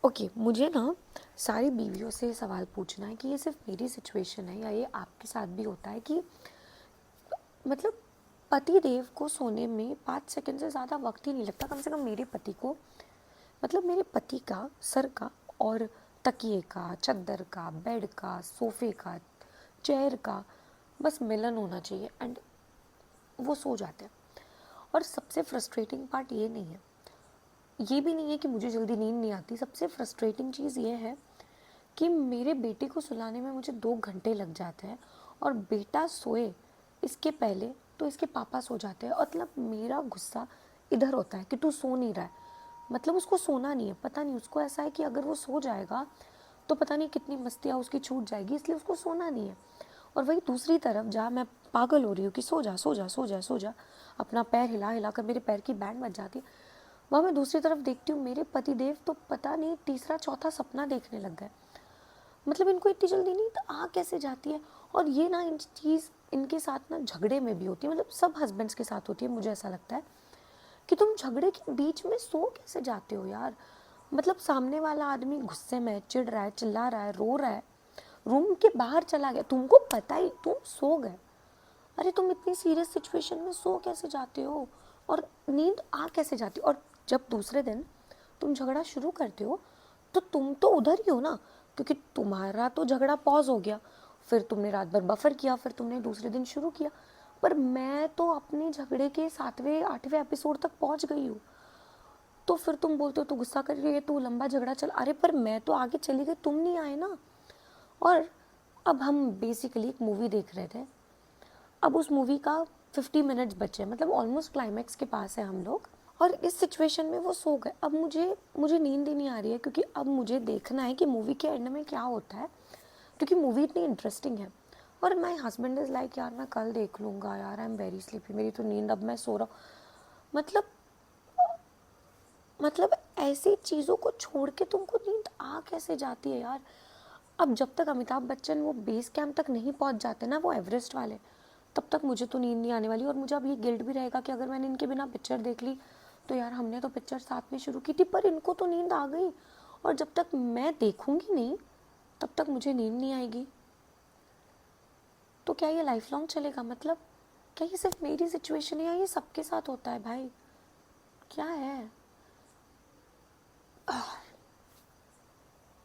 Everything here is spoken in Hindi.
ओके, मुझे ना सारी बीवियों से सवाल पूछना है कि ये सिर्फ मेरी सिचुएशन है या ये आपके साथ भी होता है कि मतलब पति देव को सोने में 5 सेकंड से ज़्यादा वक्त ही नहीं लगता। कम से कम मेरे पति को, मतलब मेरे पति का सर का और तकिए का, चद्दर का, बेड का, सोफे का, चेयर का बस मिलन होना चाहिए एंड वो सो जाते हैं। और सबसे फ्रस्ट्रेटिंग पार्ट ये नहीं है, ये भी नहीं है कि मुझे जल्दी नींद नहीं आती। सबसे फ्रस्ट्रेटिंग चीज़ ये है कि मेरे बेटे को सुलाने में मुझे 2 घंटे लग जाते हैं और बेटा सोए इसके पहले तो इसके पापा सो जाते हैं। मतलब मेरा गुस्सा इधर होता है कि तू सो नहीं रहा है, मतलब उसको सोना नहीं है। पता नहीं उसको ऐसा है कि अगर वो सो जाएगा तो पता नहीं कितनी मस्तियाँ उसकी छूट जाएगी, इसलिए उसको सोना नहीं है। और वही दूसरी तरफ जहाँ मैं पागल हो रही हूँ कि सो जा सो जा सो जा सो जा, अपना पैर हिला हिला कर मेरे पैर की बैंड बज जाती है, वहाँ मैं दूसरी तरफ देखती हूँ मेरे पतिदेव तो पता नहीं तीसरा चौथा सपना देखने लग गए। मतलब इनको इतनी जल्दी नींद आ कैसे जाती है। और ये ना इन चीज़ इनके साथ ना झगड़े में भी होती है, मतलब सब हस्बैंड्स के साथ होती है। मुझे ऐसा लगता है कि तुम झगड़े के बीच में सो कैसे जाते हो यार। मतलब सामने वाला आदमी गुस्से में चिढ़ रहा है, चिल्ला रहा है, रो रहा है, रूम के बाहर चला गया, तुमको पता ही तुम सो गए। अरे तुम इतनी सीरियस सिचुएशन में सो कैसे जाते हो और नींद आ कैसे जाती हो। और जब दूसरे दिन तुम झगड़ा शुरू करते हो तो तुम तो उधर ही हो ना, क्योंकि तुम्हारा तो झगड़ा पॉज हो गया, फिर तुमने रात भर बफर किया, फिर तुमने दूसरे दिन शुरू किया। पर मैं तो अपने झगड़े के 7वें 8वें एपिसोड तक पहुंच गई हूँ। तो फिर तुम बोलते हो तो गुस्सा कर रही है, तू लंबा झगड़ा चल। अरे पर मैं तो आगे चली गई, तुम नहीं आए ना। और अब हम बेसिकली एक मूवी देख रहे थे, अब उस मूवी का 50 मिनट्स बचे, मतलब ऑलमोस्ट क्लाइमैक्स के पास है हम लोग, और इस सिचुएशन में वो सो गए। अब मुझे नींद ही नहीं आ रही है, क्योंकि अब मुझे देखना है कि मूवी के एंड में क्या होता है, क्योंकि मूवी इतनी इंटरेस्टिंग है। और माई हस्बैंड इज़ लाइक यार मैं कल देख लूँगा यार, आई एम वेरी स्लीपी, मेरी तो नींद, अब मैं सो रहा हूँ। मतलब ऐसी चीज़ों को छोड़ के तुमको नींद आ कैसे जाती है यार। अब जब तक अमिताभ बच्चन वो बेस कैंप तक नहीं पहुंच जाते ना, वो एवरेस्ट वाले, तब तक मुझे तो नींद नहीं आने वाली। और मुझे अब ये गिल्ट भी रहेगा कि अगर मैंने इनके बिना पिक्चर देख ली तो यार हमने तो पिक्चर साथ में शुरू की थी, पर इनको तो नींद आ गई। और जब तक मैं देखूंगी नहीं तब तक मुझे नींद नहीं आएगी। तो क्या ये लाइफ लॉन्ग चलेगा? मतलब क्या ये सिर्फ मेरी सिचुएशन है या ये सबके साथ होता है भाई? क्या है?